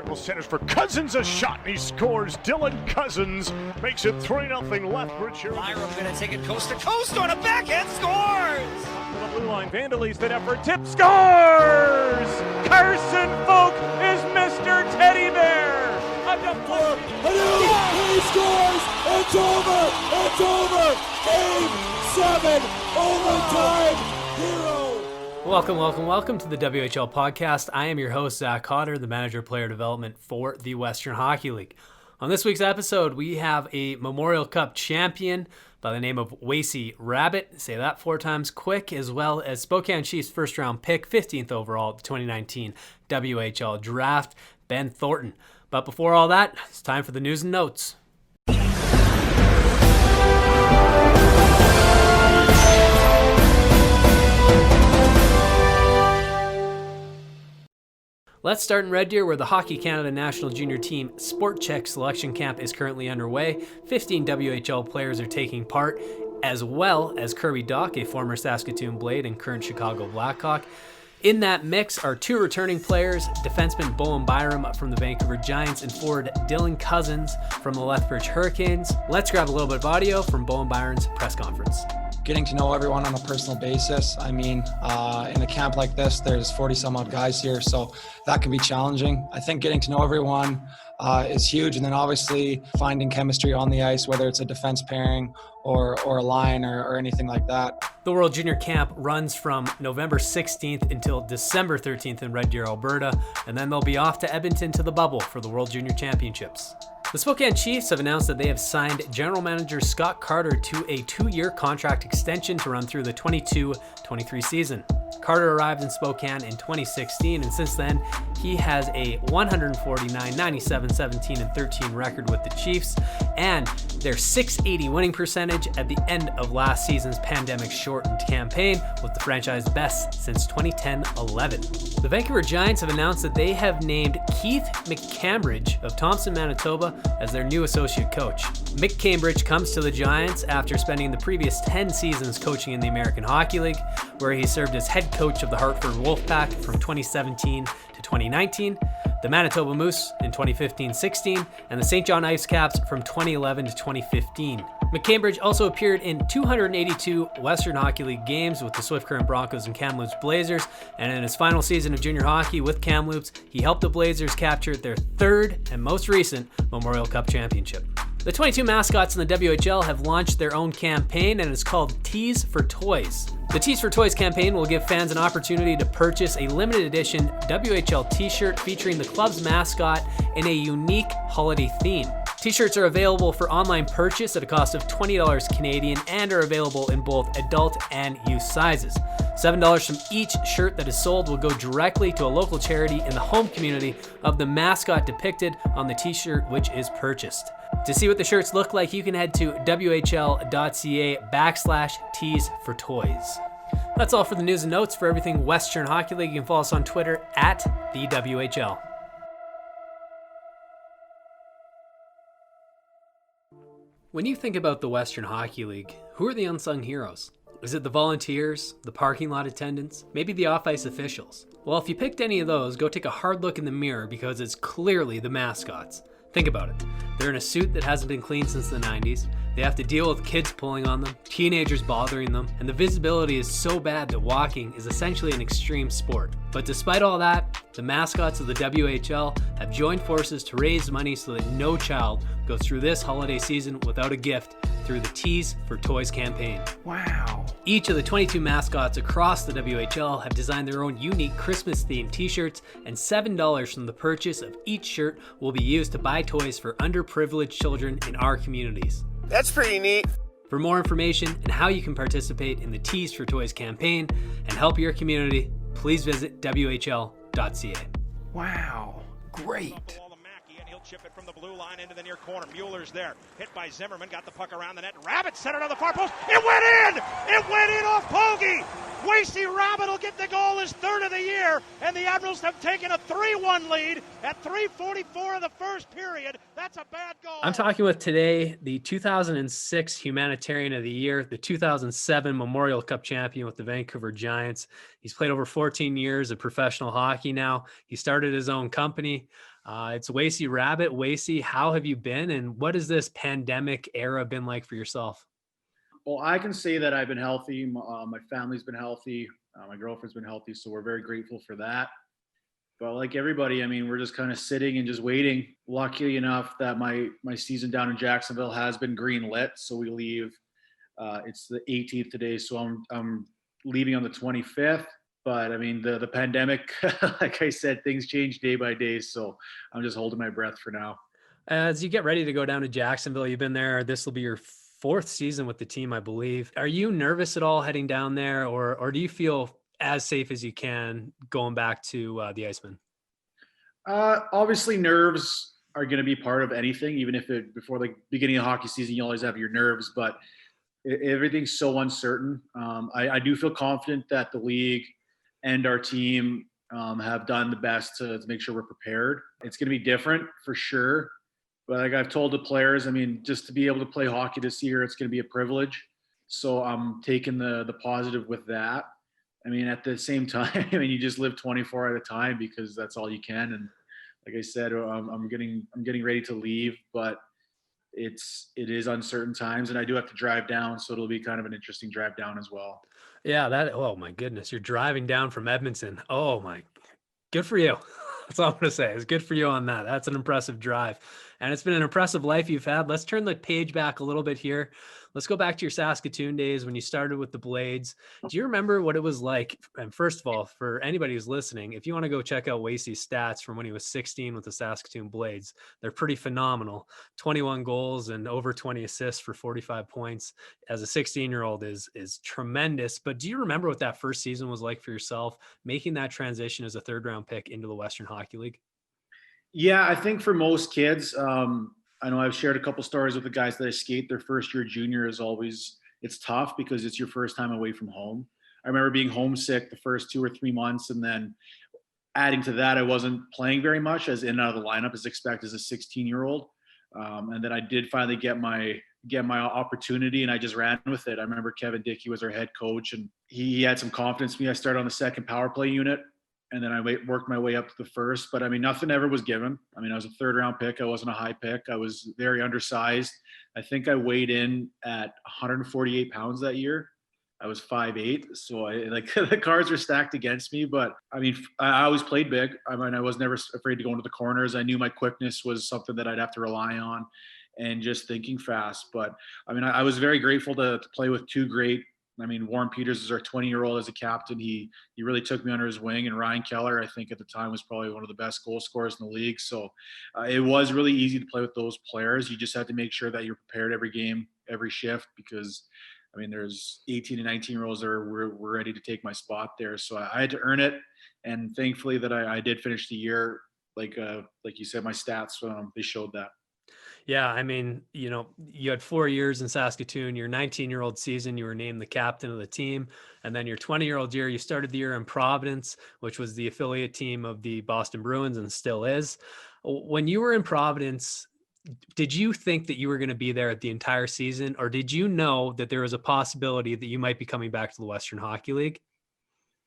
Circle centers for Cousins, a shot, and he scores. Dylan Cousins makes it 3-0 Lethbridge here. Byram gonna take it coast to coast on a backhand, scores! To the blue line, Vandalese that effort, tip, scores! Carson Folk is Mr. Teddy Bear! A deflection. He scores! It's over! It's over! Game 7, overtime, hero! Welcome to the WHL podcast. I am your host, Zach Cotter, the manager of player development for the Western Hockey League. On this week's episode, we have a Memorial Cup champion by the name of Wacey Rabbit, say that 4 times quick, as well as Spokane Chiefs first round pick, 15th overall at the 2019 WHL draft, Ben Thornton. But before all that, it's time for the news and notes. Let's start in Red Deer, where the Hockey Canada National Junior Team Sport Check selection camp is currently underway. 15 WHL players are taking part, as well as Kirby Dock, a former Saskatoon Blade and current Chicago Blackhawk. In that mix are 2 returning players, defenseman Bowen Byram from the Vancouver Giants and forward Dylan Cousins from the Lethbridge Hurricanes. Let's grab a little bit of audio from Bowen Byram's press conference. Getting to know everyone on a personal basis. I mean, in a camp like this, there's 40 some odd guys here, so that can be challenging. I think getting to know everyone is huge, and then obviously finding chemistry on the ice, whether it's a defense pairing or a line or anything like that. The World Junior Camp runs from November 16th until December 13th in Red Deer, Alberta, and then they'll be off to Edmonton to the bubble for the World Junior Championships. The Spokane Chiefs have announced that they have signed general manager Scott Carter to a 2-year contract extension to run through the 22-23 season. Carter arrived in Spokane in 2016, and since then, he has a 149, 97, 17, and 13 record with the Chiefs, and their .680 winning percentage at the end of last season's pandemic-shortened campaign was the franchise best since 2010-11. The Vancouver Giants have announced that they have named Keith McCambridge of Thompson, Manitoba, as their new associate coach. McCambridge comes to the Giants after spending the previous 10 seasons coaching in the American Hockey League, where he served as head coach of the Hartford Wolfpack from 2017 to 2019, the Manitoba Moose in 2015-16, and the St. John Ice Caps from 2011 to 2015. McCambridge also appeared in 282 Western Hockey League games with the Swift Current Broncos and Kamloops Blazers, and in his final season of junior hockey with Kamloops, he helped the Blazers capture their 3rd and most recent Memorial Cup championship. The 22 mascots in the WHL have launched their own campaign, and it's called Tease for Toys. The Tease for Toys campaign will give fans an opportunity to purchase a limited edition WHL t-shirt featuring the club's mascot in a unique holiday theme. T-shirts are available for online purchase at a cost of $20 Canadian and are available in both adult and youth sizes. $7 from each shirt that is sold will go directly to a local charity in the home community of the mascot depicted on the t-shirt which is purchased. To see what the shirts look like, you can head to whl.ca/tease for toys. That's all for the news and notes. For everything Western Hockey League, you can follow us on Twitter at the WHL. When you think about the Western Hockey League, who are the unsung heroes? Is it the volunteers, the parking lot attendants, maybe the off-ice officials? Well, if you picked any of those, go take a hard look in the mirror because it's clearly the mascots. Think about it. They're in a suit that hasn't been cleaned since the 90s. They have to deal with kids pulling on them, teenagers bothering them, and the visibility is so bad that walking is essentially an extreme sport. But despite all that, the mascots of the WHL have joined forces to raise money so that no child goes through this holiday season without a gift through the Tease for Toys campaign. Wow. Each of the 22 mascots across the WHL have designed their own unique Christmas-themed t-shirts, and $7 from the purchase of each shirt will be used to buy toys for underprivileged children in our communities. That's pretty neat. For more information and how you can participate in the Tease for Toys campaign and help your community, please visit whl.ca. Wow. Great. Chip it from the blue line into the near corner. Mueller's there. Hit by Zimmerman. Got the puck around the net. Rabbit centered on the far post. It went in! It went in off Pogge! Wacey Rabbit will get the goal, his 3rd of the year, and the Admirals have taken a 3-1 lead at 3:44 of the first period. That's a bad goal. I'm talking with today the 2006 Humanitarian of the Year, the 2007 Memorial Cup champion with the Vancouver Giants. He's played over 14 years of professional hockey now. He started his own company. It's Wacey Rabbit. Wacey, how have you been, and what has this pandemic era been like for yourself? Well, I can say that I've been healthy. My family's been healthy. My girlfriend's been healthy, so we're very grateful for that. But like everybody, I mean, we're just kind of sitting and just waiting. Lucky enough that my season down in Jacksonville has been green lit, so we leave. It's the 18th today, so I'm leaving on the 25th. But I mean, the pandemic, like I said, things change day by day, so I'm just holding my breath for now. As you get ready to go down to Jacksonville, you've been there. This will be your fourth season with the team, I believe. Are you nervous at all heading down there, or do you feel as safe as you can going back to the Iceman? Obviously, nerves are going to be part of anything, even if before the beginning of hockey season, you always have your nerves, but everything's so uncertain. I do feel confident that the league and our team have done the best to make sure we're prepared. It's going to be different for sure. But like I've told the players, I mean, just to be able to play hockey this year, it's going to be a privilege. So I'm taking the positive with that. I mean, at the same time, I mean, you just live 24 at a time because that's all you can. And like I said, I'm getting ready to leave, but it is uncertain times, and I do have to drive down, so it'll be kind of an interesting drive down as well. Yeah, oh my goodness, you're driving down from Edmonton. Oh my, good for you. That's all I'm going to say. It's good for you on that. That's an impressive drive. And it's been an impressive life you've had. Let's turn the page back a little bit here. Let's go back to your Saskatoon days when you started with the Blades. Do you remember what it was like? And first of all, for anybody who's listening, if you want to go check out Wacey's stats from when he was 16 with the Saskatoon Blades, they're pretty phenomenal. 21 goals and over 20 assists for 45 points as a 16-year-old is tremendous. But do you remember what that first season was like for yourself, making that transition as a third-round pick into the Western Hockey League? Yeah, I think for most kids, I know I've shared a couple stories with the guys that I skate. Their first year junior it's tough because it's your first time away from home. I remember being homesick the first 2 or 3 months, and then adding to that, I wasn't playing very much as in and out of the lineup as expected as a 16-year-old. And then I did finally get my opportunity, and I just ran with it. I remember Kevin Dickey was our head coach, and he had some confidence in me. I started on the second power play unit, and then I worked my way up to the first. But I mean, nothing ever was given. I mean, I was a third-round pick. I wasn't a high pick. I was very undersized. I think I weighed in at 148 pounds that year. I was 5'8", so the cards were stacked against me. But I mean, I always played big. I mean, I was never afraid to go into the corners. I knew my quickness was something that I'd have to rely on, and just thinking fast. But I mean, I was very grateful to play with two great. I mean, Warren Peters is our 20-year-old as a captain. He really took me under his wing, and Ryan Keller, I think at the time, was probably one of the best goal scorers in the league. So it was really easy to play with those players. You just had to make sure that you're prepared every game, every shift, because I mean, there's 18 and 19-year-olds that were ready to take my spot there. So I had to earn it, and thankfully that I did finish the year. Like you said, my stats they showed that. Yeah, I mean, you had 4 years in Saskatoon. Your 19-year-old season, you were named the captain of the team. And then your 20-year-old year, you started the year in Providence, which was the affiliate team of the Boston Bruins and still is. When you were in Providence, did you think that you were going to be there the entire season, or did you know that there was a possibility that you might be coming back to the Western Hockey League?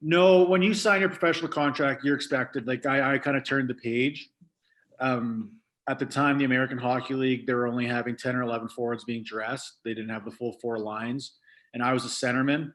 No, when you sign your professional contract, you're expected. Like I kind of turned the page. At the time, the American Hockey League, they were only having 10 or 11 forwards being dressed. They didn't have the full 4 lines. And I was a centerman.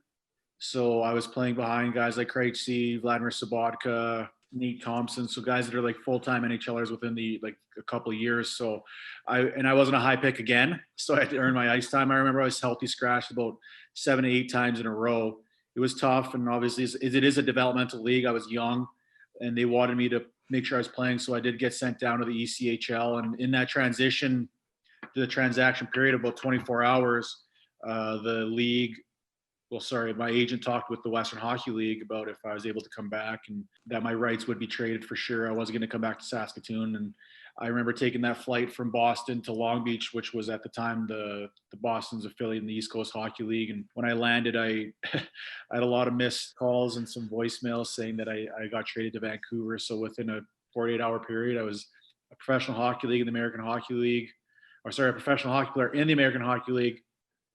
So I was playing behind guys like Craig C., Vladimir Sobotka, Nate Thompson. So guys that are like full-time NHLers within a couple of years. So I wasn't a high pick again. So I had to earn my ice time. I remember I was healthy scratched about 7 to 8 times in a row. It was tough. And obviously it is a developmental league. I was young, and they wanted me to make sure I was playing. So I did get sent down to the ECHL. And in that transition to the transaction period, about 24 hours, my agent talked with the Western Hockey League about if I was able to come back and that my rights would be traded for sure. I wasn't going to come back to Saskatoon. And I remember taking that flight from Boston to Long Beach, which was at the time the Boston's affiliate in the East Coast Hockey League. And when I landed, I had a lot of missed calls and some voicemails saying that I got traded to Vancouver. So within a 48-hour period, I was a professional hockey league in the American Hockey League, a professional hockey player in the American Hockey League.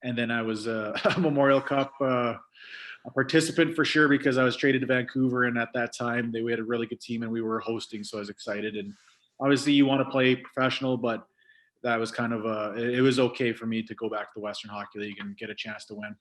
And then I was a Memorial Cup a participant for sure, because I was traded to Vancouver. And at that time, we had a really good team and we were hosting. So I was excited. And Obviously, you want to play professional, but that was kind of it was okay for me to go back to the Western Hockey League and get a chance to win.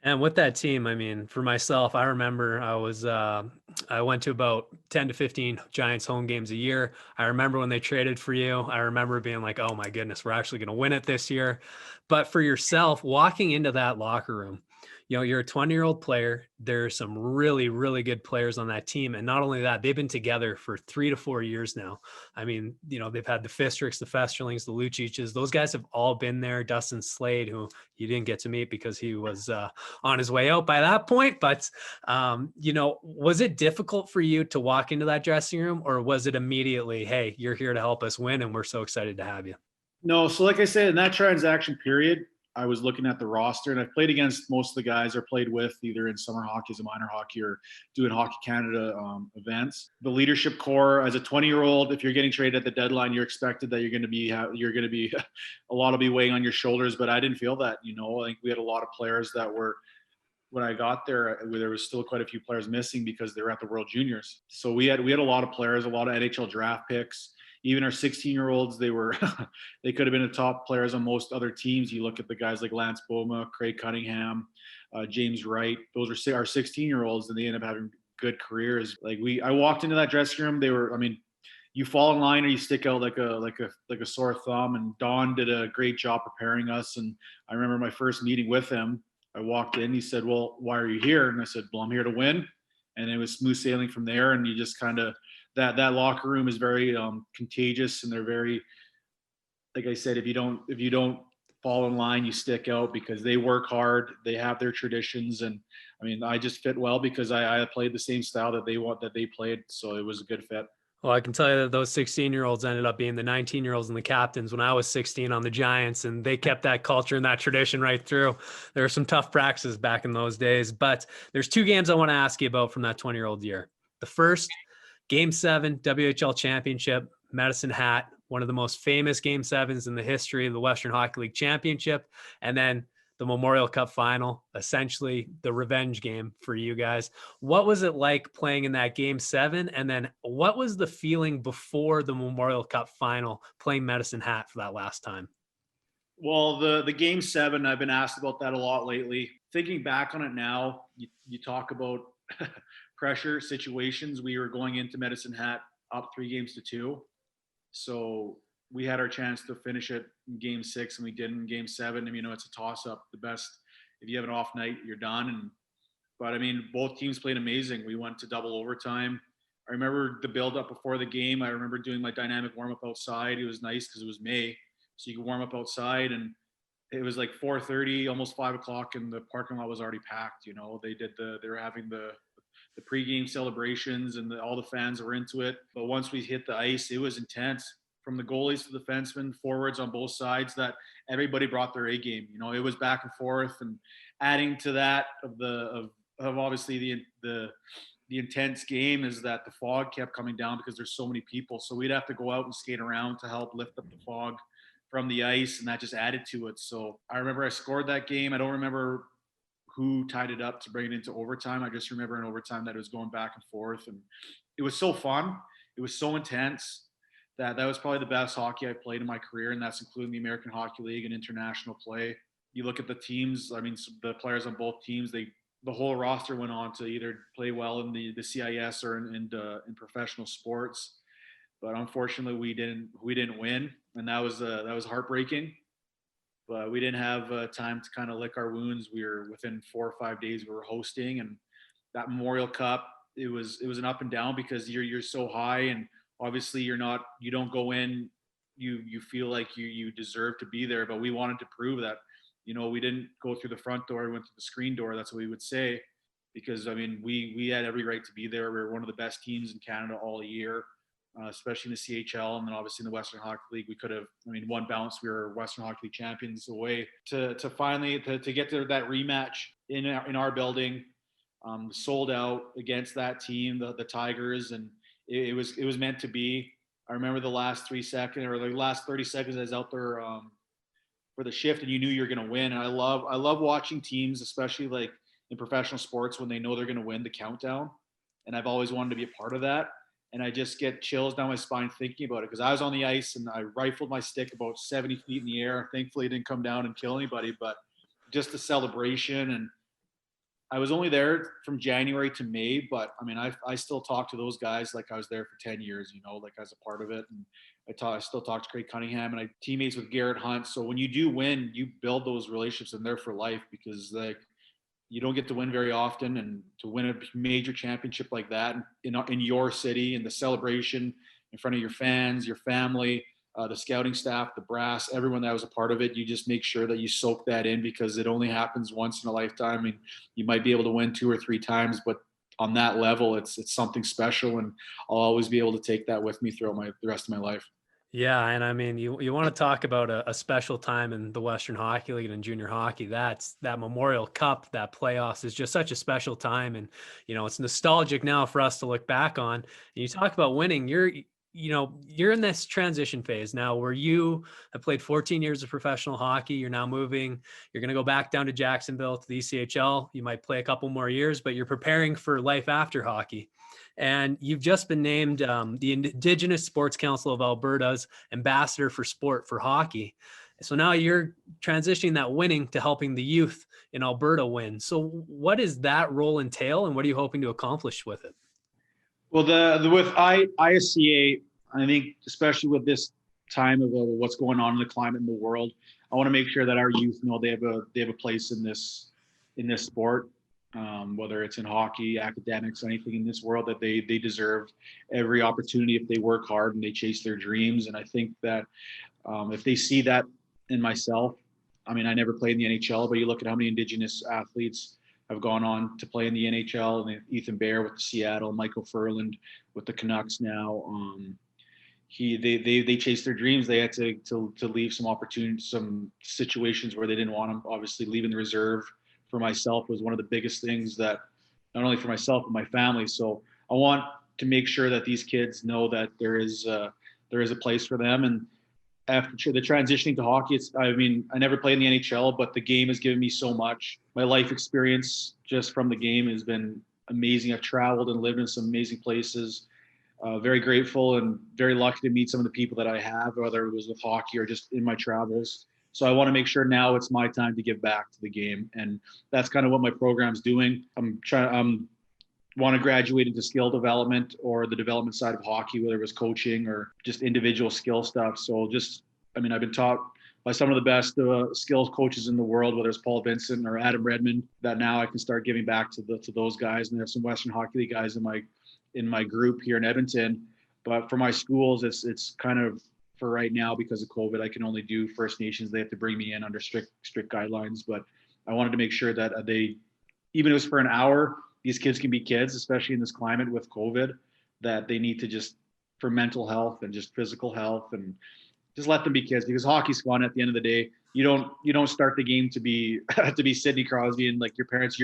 And with that team, I mean, for myself, I remember I went to about 10 to 15 Giants home games a year. I remember when they traded for you. I remember being like, oh my goodness, we're actually going to win it this year. But for yourself, walking into that locker room, you're a 20-year-old player. There's some really, really good players on that team. And not only that, they've been together for 3 to 4 years now. I mean, they've had the Fistricks, the Festerlings, the Luciches. Those guys have all been there. Dustin Slade, who you didn't get to meet because he was on his way out by that point. But, was it difficult for you to walk into that dressing room, or was it immediately, hey, you're here to help us win and we're so excited to have you? No, so like I said, in that transaction period, I was looking at the roster, and I've played against most of the guys or played with either in summer hockey as a minor hockey or doing Hockey Canada events. The leadership core as a 20-year-old, if you're getting traded at the deadline, you're expected that you're going to be a lot will be weighing on your shoulders. But I didn't feel that. I think we had a lot of players that were, when I got there was still quite a few players missing because they were at the World Juniors. So we had a lot of players, a lot of NHL draft picks. Even our 16-year-olds, they could have been the top players on most other teams. You look at the guys like Lance Boma, Craig Cunningham, James Wright. Those are our 16-year-olds, and they end up having good careers. I walked into that dressing room. You fall in line or you stick out like a sore thumb. And Don did a great job preparing us. And I remember my first meeting with him. I walked in. He said, "Well, why are you here?" And I said, "Well, I'm here to win." And it was smooth sailing from there. And you just kind of that locker room is very contagious, and they're very, like I said, if you don't fall in line, you stick out because they work hard, they have their traditions. And I just fit well because I played the same style that they played, so it was a good fit. Well, I can tell you that those 16-year-olds ended up being the 19-year-olds and the captains when I was 16 on the Giants, and they kept that culture and that tradition right through. There were some tough practices back in those days, but there's 2 games I want to ask you about from that 20-year-old year. The first, Game 7, WHL Championship, Medicine Hat, one of the most famous Game 7s in the history of the Western Hockey League Championship. And then the Memorial Cup final, essentially the revenge game for you guys. What was it like playing in that Game 7? And then what was the feeling before the Memorial Cup final, playing Medicine Hat for that last time? Well, the Game 7, I've been asked about that a lot lately. Thinking back on it now, you talk about pressure situations. We were going into Medicine Hat up 3-2. So we had our chance to finish it in Game 6, and we didn't in Game 7. It's a toss-up. The best, if you have an off night, you're done. But both teams played amazing. We went to double overtime. I remember the build-up before the game. I remember doing my dynamic warm-up outside. It was nice because it was May, so you could warm up outside. And it was like 4:30, almost 5 o'clock, and the parking lot was already packed. They were having the pregame celebrations, and all the fans were into it. But once we hit the ice, it was intense. From the goalies to the defensemen, forwards on both sides, that everybody brought their A game. It was back and forth, and adding to that of obviously the intense game is that the fog kept coming down because there's so many people. So we'd have to go out and skate around to help lift up the fog from the ice, and that just added to it. So I remember I scored that game. I don't remember who tied it up to bring it into overtime. I just remember in overtime that it was going back and forth, and it was so fun. It was so intense. That was probably the best hockey I played in my career, and that's including the American Hockey League and international play. You look at the teams, the players on both teams, the whole roster went on to either play well in the CIS or in professional sports. But unfortunately, we didn't win, and that was heartbreaking. But we didn't have time to kind of lick our wounds. We were within 4 or 5 days we were hosting, and that Memorial Cup, it was an up and down because you're so high, and obviously you don't go in, you feel like you deserve to be there. But we wanted to prove that, we didn't go through the front door, we went through the screen door. That's what we would say, because we had every right to be there. We were one of the best teams in Canada all year, especially in the CHL, and then obviously in the Western Hockey League. We could have, one bounce, we were Western Hockey League champions away to finally to get to that rematch in our building, sold out against that team, the Tigers, and it was meant to be. I remember the last 3 seconds or the last 30 seconds I was out there for the shift, and you knew you were going to win. And I love watching teams, especially like in professional sports, when they know they're going to win, the countdown. And I've always wanted to be a part of that. And I just get chills down my spine thinking about it, because I was on the ice and I rifled my stick about 70 feet in the air. Thankfully, it didn't come down and kill anybody, but just the celebration. And I was only there from January to May, but I mean, I still talk to those guys like I was there for 10 years, like as a part of it. And I still talk to Craig Cunningham, and I teammates with Garrett Hunt. So when you do win, you build those relationships, and they're for life, because you don't get to win very often, and to win a major championship like that in your city, and the celebration in front of your fans, your family, the scouting staff, the brass, everyone that was a part of it, you just make sure that you soak that in, because it only happens once in a lifetime. I mean, you might be able to win 2 or 3 times, but on that level, it's something special, and I'll always be able to take that with me throughout the rest of my life. Yeah, and I mean, you want to talk about a special time in the Western Hockey League and in junior hockey. That's that Memorial Cup, that playoffs is just such a special time, and it's nostalgic now for us to look back on. And you talk about winning. You're in this transition phase now where you have played 14 years of professional hockey. You're now moving. You're going to go back down to Jacksonville to the ECHL. You might play a couple more years, but you're preparing for life after hockey. And you've just been named the Indigenous Sports Council of Alberta's ambassador for sport for hockey. So now you're transitioning that winning to helping the youth in Alberta win. So what does that role entail, and what are you hoping to accomplish with it? Well, with ISCA, I think especially with this time of what's going on in the climate in the world, I want to make sure that our youth know they have a place in this sport, whether it's in hockey, academics, anything in this world, that they deserve every opportunity if they work hard and they chase their dreams. And I think that if they see that in myself, I mean, I never played in the NHL, but you look at how many Indigenous athletes have gone on to play in the NHL, and Ethan Bear with Seattle, Michael Furland with the Canucks now. They chased their dreams. They had to leave some opportunities, some situations where they didn't want them. Obviously, leaving the reserve for myself was one of the biggest things, that not only for myself but my family. So I want to make sure that these kids know that there is a place for them. And after the transitioning to hockey, I never played in the NHL, but the game has given me so much. My life experience just from the game has been amazing. I've traveled and lived in some amazing places. Very grateful and very lucky to meet some of the people that I have, whether it was with hockey or just in my travels. So I want to make sure now it's my time to give back to the game. And that's kind of what my program's doing. Want to graduate into skill development or the development side of hockey, whether it was coaching or just individual skill stuff. So I've been taught by some of the best skills coaches in the world, whether it's Paul Vincent or Adam Redmond, that now I can start giving back to those guys. And there's some Western Hockey League guys in my group here in Edmonton. But for my schools, it's kind of, for right now, because of COVID, I can only do First Nations. They have to bring me in under strict guidelines. But I wanted to make sure that even if it was for an hour, these kids can be kids, especially in this climate with COVID, that they need to just, for mental health and just physical health, and just let them be kids, because hockey's fun at the end of the day. You don't start the game to be Sidney Crosby and like your parents.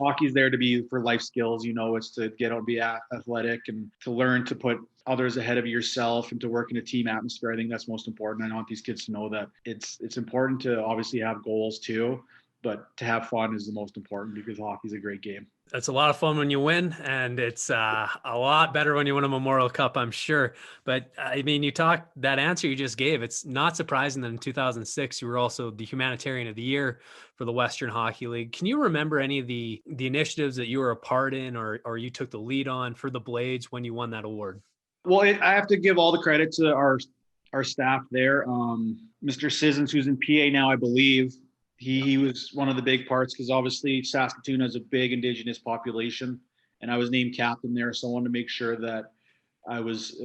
Hockey's there to be for life skills. It's to get out and be athletic and to learn to put others ahead of yourself and to work in a team atmosphere. I think that's most important. I want these kids to know that it's important to obviously have goals too, but to have fun is the most important, because hockey's a great game. It's a lot of fun when you win, and it's a lot better when you win a Memorial Cup, I'm sure. But I mean, that answer you just gave, it's not surprising that in 2006, you were also the Humanitarian of the Year for the Western Hockey League. Can you remember any of the initiatives that you were a part in or you took the lead on for the Blades when you won that award? Well, I have to give all the credit to our staff there. Mr. Sissons, who's in PA now, I believe, he was one of the big parts, because obviously Saskatoon has a big Indigenous population, and I was named captain there. So I wanted to make sure that it was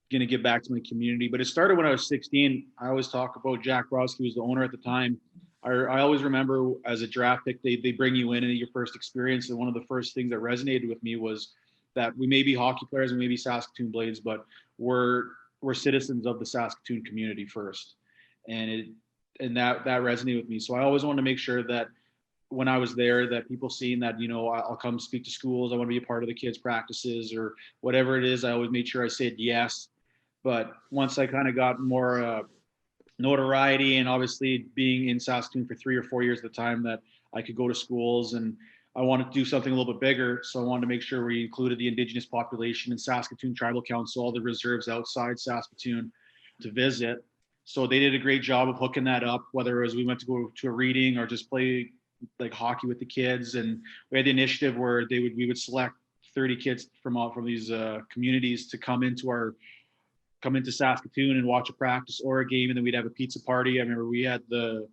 going to give back to my community. But it started when I was 16. I always talk about Jack Browski, who was the owner at the time. I always remember as a draft pick, they bring you in your first experience. And one of the first things that resonated with me was that we may be hockey players and maybe Saskatoon Blades, but we're citizens of the Saskatoon community first. And that resonated with me. So I always wanted to make sure that when I was there, that people seeing that, I'll come speak to schools. I want to be a part of the kids' practices or whatever it is. I always made sure I said yes. But once I kind of got more notoriety, and obviously being in Saskatoon for 3 or 4 years at the time, that I could go to schools, and I wanted to do something a little bit bigger. So I wanted to make sure we included the Indigenous population in Saskatoon Tribal Council, all the reserves outside Saskatoon to visit. So they did a great job of hooking that up, whether it was we went to go to a reading or just play like hockey with the kids. And we had the initiative where we would select 30 kids from these communities to come into Saskatoon and watch a practice or a game, and then we'd have a pizza party. I remember we had the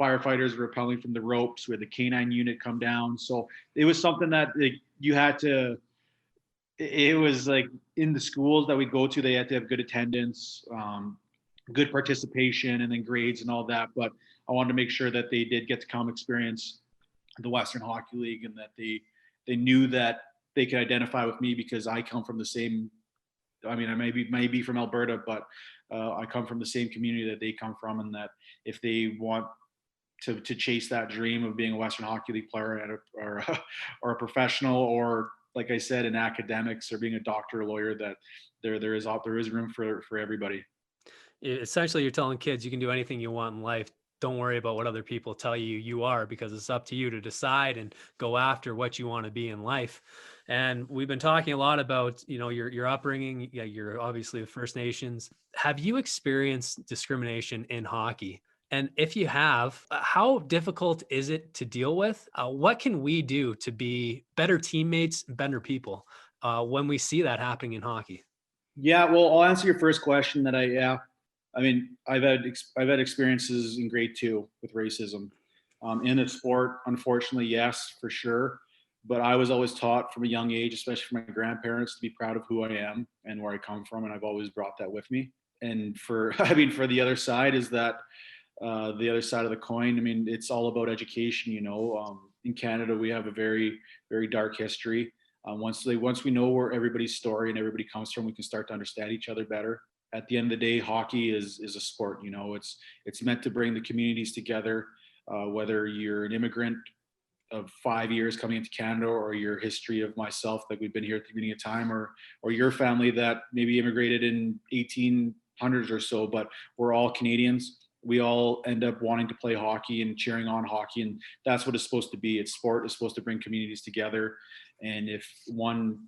firefighters rappelling from the ropes. We had the canine unit come down. So it was something that you had to. It was like in the schools that we go to, they had to have good attendance, good participation, and then grades and all that. But I wanted to make sure that they did get to come experience the Western Hockey League, and that they knew that they could identify with me because I come from the same. I mean, I may be from Alberta, but I come from the same community that they come from, and that if they want to chase that dream of being a Western Hockey League player or a professional, or like I said, in academics or being a doctor or lawyer, that there is room for everybody. Essentially, you're telling kids you can do anything you want in life. Don't worry about what other people tell you are, because it's up to you to decide and go after what you want to be in life. And we've been talking a lot about, your upbringing. Yeah, you're obviously the First Nations. Have you experienced discrimination in hockey? And if you have, how difficult is it to deal with? What can we do to be better teammates, better people when we see that happening in hockey? Yeah, well, I'll answer your first question. I mean, I've had experiences in grade 2 with racism in the sport. Unfortunately, yes, for sure. But I was always taught from a young age, especially from my grandparents, to be proud of who I am and where I come from, and I've always brought that with me. And for the other side is that the other side of the coin. I mean, it's all about education. In Canada, we have a very, very dark history. Once we know where everybody's story and everybody comes from, we can start to understand each other better. At the end of the day, hockey is a sport. It's meant to bring the communities together, whether you're an immigrant of 5 years coming into Canada, or your history of myself, that we've been here at the beginning of time, or your family that maybe immigrated in 1800s or so, but we're all Canadians. We all end up wanting to play hockey and cheering on hockey, and that's what it's supposed to be. Sport is supposed to bring communities together, and if one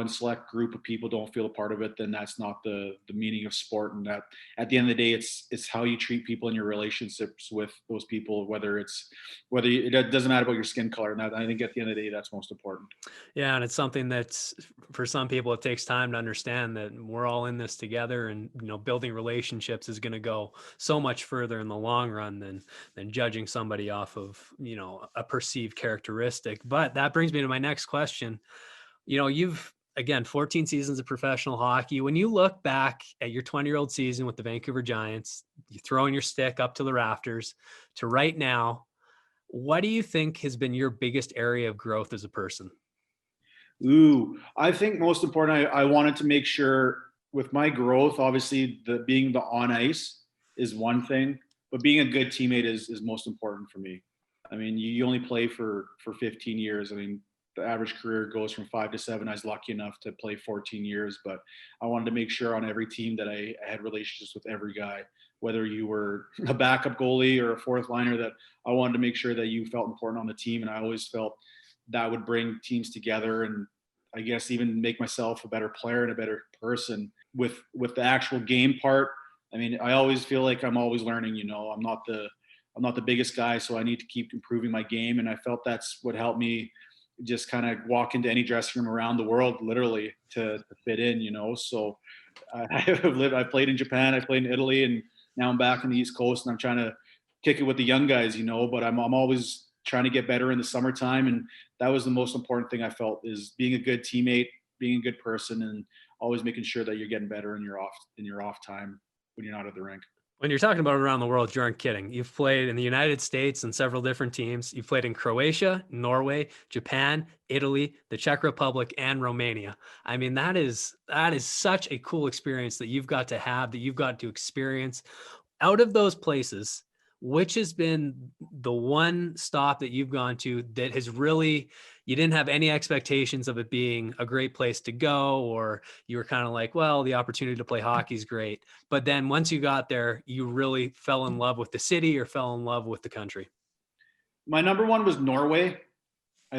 select group of people don't feel a part of it, then that's not the meaning of sport. And that at the end of the day, it's how you treat people in your relationships with those people, it doesn't matter about your skin color. And that, I think at the end of the day, that's most important. Yeah. And it's something that's, for some people, it takes time to understand that we're all in this together, and, building relationships is going to go so much further in the long run than judging somebody off of, a perceived characteristic. But that brings me to my next question. You've, again, 14 seasons of professional hockey. When you look back at your 20-year-old season with the Vancouver Giants, you throwing your stick up to the rafters, to right now, what do you think has been your biggest area of growth as a person? Ooh, I think most important, I wanted to make sure with my growth, obviously being the on ice is one thing, but being a good teammate is most important for me. I mean, you only play for 15 years. I mean, the average career goes from 5 to 7. I was lucky enough to play 14 years, but I wanted to make sure on every team that I had relationships with every guy, whether you were a backup goalie or a fourth liner, that I wanted to make sure that you felt important on the team. And I always felt that would bring teams together, and I guess even make myself a better player and a better person with the actual game part. I mean, I always feel like I'm always learning, I'm not the biggest guy, so I need to keep improving my game. And I felt that's what helped me just kind of walk into any dressing room around the world, literally, to fit in, So I played in Japan, I played in Italy, and now I'm back on the East Coast, and I'm trying to kick it with the young guys, but I'm always trying to get better in the summertime. And that was the most important thing I felt, is being a good teammate, being a good person, and always making sure that you're getting better in your off time when you're not at the rink. When you're talking about around the world, you aren't kidding. You've played in the United States and several different teams. You've played in Croatia, Norway, Japan, Italy, the Czech Republic, and Romania. I mean, that is such a cool experience that you've got to have, that you've got to experience. Out of those places, which has been the one stop that you've gone to that has really, you didn't have any expectations of it being a great place to go, or you were kind of like, well, the opportunity to play hockey is great, but then once you got there, you really fell in love with the city or fell in love with the country? My number one was Norway.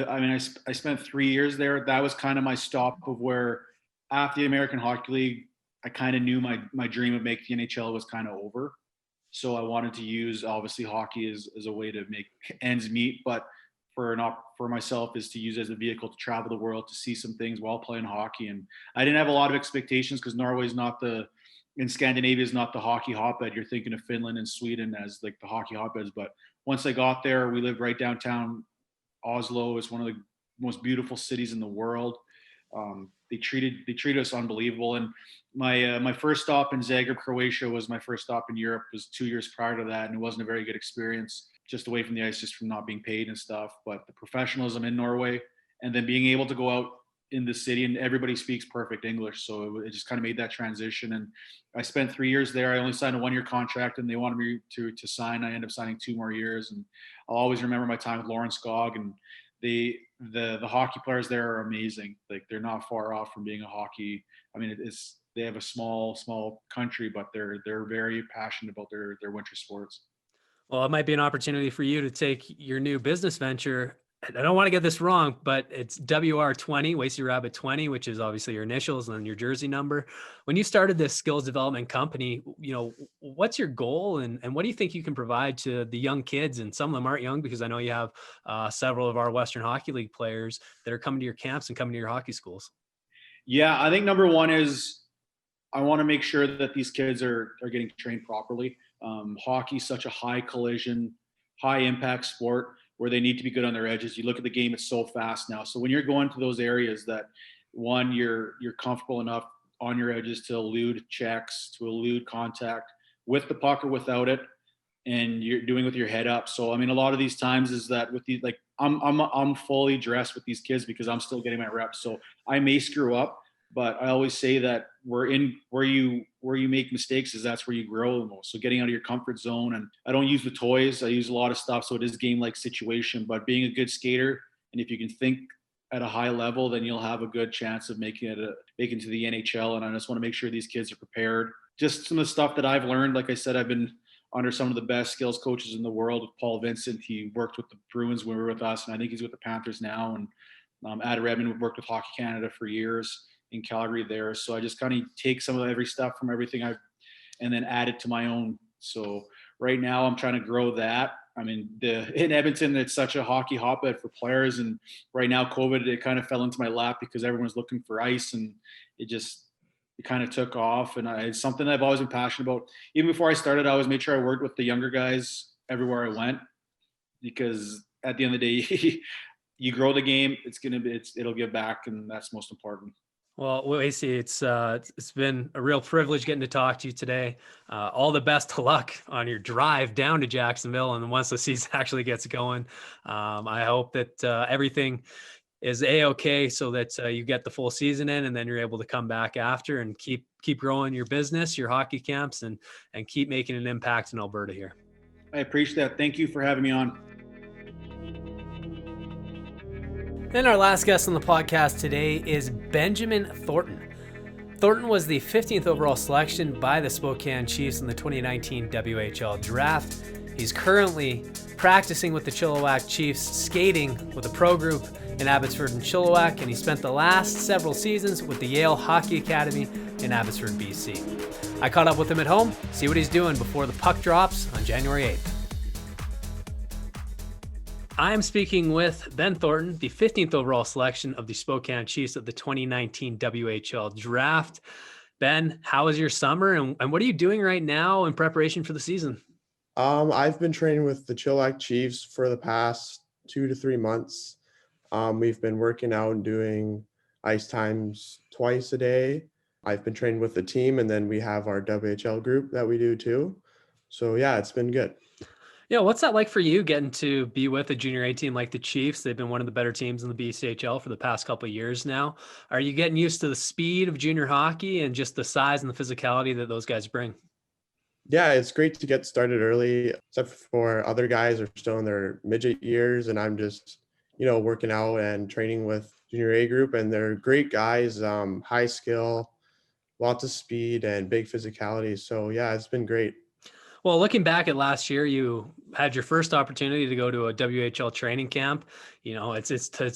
I spent 3 years there. That was kind of my stop of where after the American Hockey League, I kind of knew my dream of making the NHL was kind of over. So I wanted to use obviously hockey as a way to make ends meet, but for myself is to use it as a vehicle to travel the world, to see some things while playing hockey. And I didn't have a lot of expectations because Norway's not in Scandinavia is not the hockey hotbed. You're thinking of Finland and Sweden as like the hockey hotbeds. But once I got there, we lived right downtown. Oslo is one of the most beautiful cities in the world. They treated us unbelievable. And my first stop in Zagreb, Croatia, was my first stop in Europe. It was 2 years prior to that, and it wasn't a very good experience. Just away from the ice, just from not being paid and stuff. But the professionalism in Norway, and then being able to go out in the city, and everybody speaks perfect English, so it just kind of made that transition. And I spent 3 years there. I only signed a 1-year contract, and they wanted me to sign. I ended up signing 2 more years, and I'll always remember my time with Lawrence Gog. And the hockey players there are amazing. Like, they're not far off from being a hockey. I mean, they have a small country, but they're very passionate about their winter sports. Well, it might be an opportunity for you to take your new business venture. I don't want to get this wrong, but it's WR20, Wacey Rabbit 20, which is obviously your initials and then your jersey number. When you started this skills development company, what's your goal and what do you think you can provide to the young kids? And some of them aren't young, because I know you have several of our Western Hockey League players that are coming to your camps and coming to your hockey schools. Yeah, I think number one is I want to make sure that these kids are getting trained properly. Hockey is such a high collision, high impact sport where they need to be good on their edges. You look at the game, it's so fast now. So when you're going to those areas that, one, you're comfortable enough on your edges to elude checks, to elude contact with the puck or without it, and you're doing with your head up. So I mean, a lot of these times is that with these, like, I'm fully dressed with these kids because I'm still getting my reps. So I may screw up, but I always say that where you make mistakes is that's where you grow the most. So getting out of your comfort zone, and I don't use the toys. I use a lot of stuff. So it is game-like situation, but being a good skater, and if you can think at a high level, then you'll have a good chance of making to the NHL. And I just want to make sure these kids are prepared. Just some of the stuff that I've learned. Like I said, I've been under some of the best skills coaches in the world with Paul Vincent. He worked with the Bruins when we were with us, and I think he's with the Panthers now. And Adam Redmond worked with Hockey Canada for years in Calgary there. So I just kind of take some of every stuff from everything and then add it to my own. So right now I'm trying to grow that. I mean, in Edmonton, it's such a hockey hotbed for players. And right now, COVID, it kind of fell into my lap because everyone's looking for ice, and it kind of took off. And it's something I've always been passionate about. Even before I started, I always made sure I worked with the younger guys everywhere I went, because at the end of the day, you grow the game, it'll give back, and that's most important. Well, Wacey, it's been a real privilege getting to talk to you today. All the best of luck on your drive down to Jacksonville, and once the season actually gets going, I hope that everything is A-okay, so that you get the full season in, and then you're able to come back after and keep growing your business, your hockey camps, and keep making an impact in Alberta here. I appreciate that. Thank you for having me on. And our last guest on the podcast today is Benjamin Thornton. Thornton was the 15th overall selection by the Spokane Chiefs in the 2019 WHL draft. He's currently practicing with the Chilliwack Chiefs, skating with a pro group in Abbotsford and Chilliwack, and he spent the last several seasons with the Yale Hockey Academy in Abbotsford, BC. I caught up with him at home, see what he's doing before the puck drops on January 8th. I'm speaking with Ben Thornton, the 15th overall selection of the Spokane Chiefs of the 2019 WHL draft. Ben, how was your summer, and what are you doing right now in preparation for the season? I've been training with the Chilliwack Chiefs for the past 2 to 3 months. We've been working out and doing ice times twice a day. I've been training with the team, and then we have our WHL group that we do too. So yeah, it's been good. Yeah, what's that like for you, getting to be with a junior A team like the Chiefs? They've been one of the better teams in the BCHL for the past couple of years now. Are you getting used to the speed of junior hockey and just the size and the physicality that those guys bring? Yeah, it's great to get started early, except for other guys are still in their midget years, and I'm just, working out and training with junior A group, and they're great guys, high skill, lots of speed and big physicality. So yeah, it's been great. Well, looking back at last year, you had your first opportunity to go to a WHL training camp. You know, it's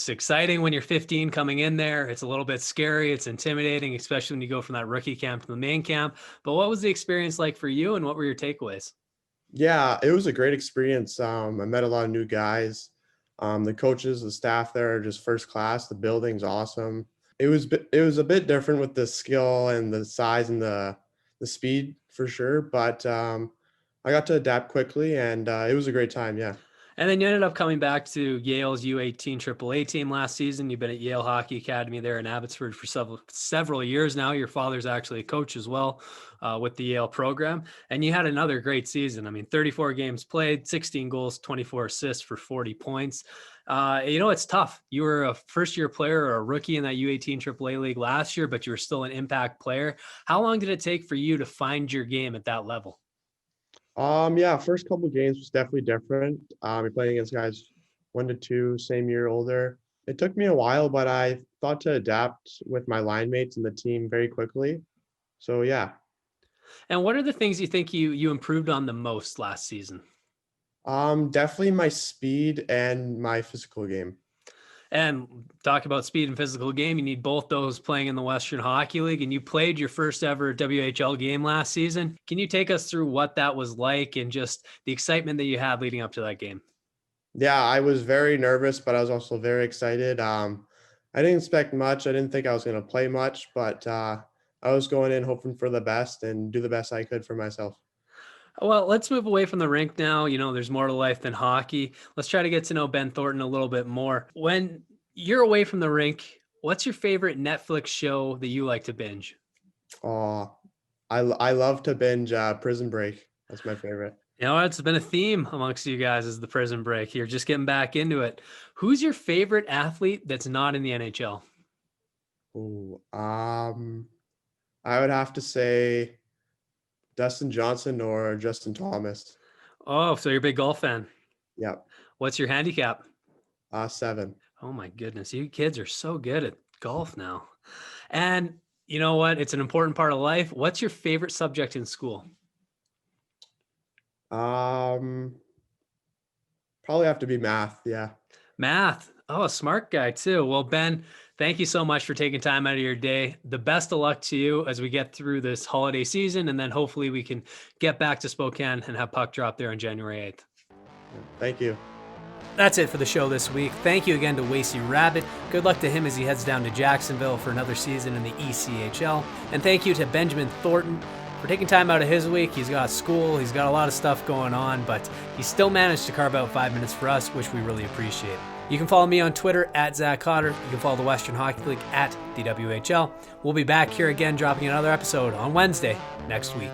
exciting when you're 15 coming in there. It's a little bit scary. It's intimidating, especially when you go from that rookie camp to the main camp. But what was the experience like for you, and what were your takeaways? Yeah, it was a great experience. I met a lot of new guys. The coaches, the staff there are just first class. The building's awesome. It was a bit different with the skill and the size and the speed for sure, but I got to adapt quickly, and it was a great time. Yeah. And then you ended up coming back to Yale's U18 AAA team last season. You've been at Yale Hockey Academy there in Abbotsford for several years now. Your father's actually a coach as well with the Yale program. And you had another great season. I mean, 34 games played, 16 goals, 24 assists for 40 points. It's tough. You were a first-year player or a rookie in that U18 AAA league last year, but you were still an impact player. How long did it take for you to find your game at that level? Yeah, first couple of games was definitely different. We played against guys 1 to 2, same year older. It took me a while, but I thought to adapt with my line mates and the team very quickly. So yeah. And what are the things you think you improved on the most last season? Definitely my speed and my physical game. And talk about speed and physical game. You need both those playing in the Western Hockey League, and you played your first ever WHL game last season. Can you take us through what that was like and just the excitement that you had leading up to that game? Yeah, I was very nervous, but I was also very excited. I didn't expect much. I didn't think I was going to play much, but I was going in hoping for the best and do the best I could for myself. Well, let's move away from the rink now. You know, there's more to life than hockey. Let's try to get to know Ben Thornton a little bit more. When you're away from the rink, what's your favorite Netflix show that you like to binge? Oh, I love to binge Prison Break. That's my favorite. You know, it's been a theme amongst you guys is the Prison Break. You're just getting back into it. Who's your favorite athlete that's not in the NHL? Ooh, I would have to say Dustin Johnson or Justin Thomas. Oh, so you're a big golf fan. Yep. What's your handicap? 7. Oh my goodness. You kids are so good at golf now. And you know what? It's an important part of life. What's your favorite subject in school? Probably have to be math. Yeah. Math. Oh, a smart guy too. Well, Ben, thank you so much for taking time out of your day. The best of luck to you as we get through this holiday season, and then hopefully we can get back to Spokane and have puck drop there on January 8th. Thank you. That's it for the show this week. Thank you again to Wacey Rabbit. Good luck to him as he heads down to Jacksonville for another season in the ECHL. And thank you to Benjamin Thornton for taking time out of his week. He's got school, he's got a lot of stuff going on, but he still managed to carve out 5 minutes for us, which we really appreciate. You can follow me on Twitter at Zach Cotter. You can follow the Western Hockey League at the WHL. We'll be back here again dropping another episode on Wednesday next week.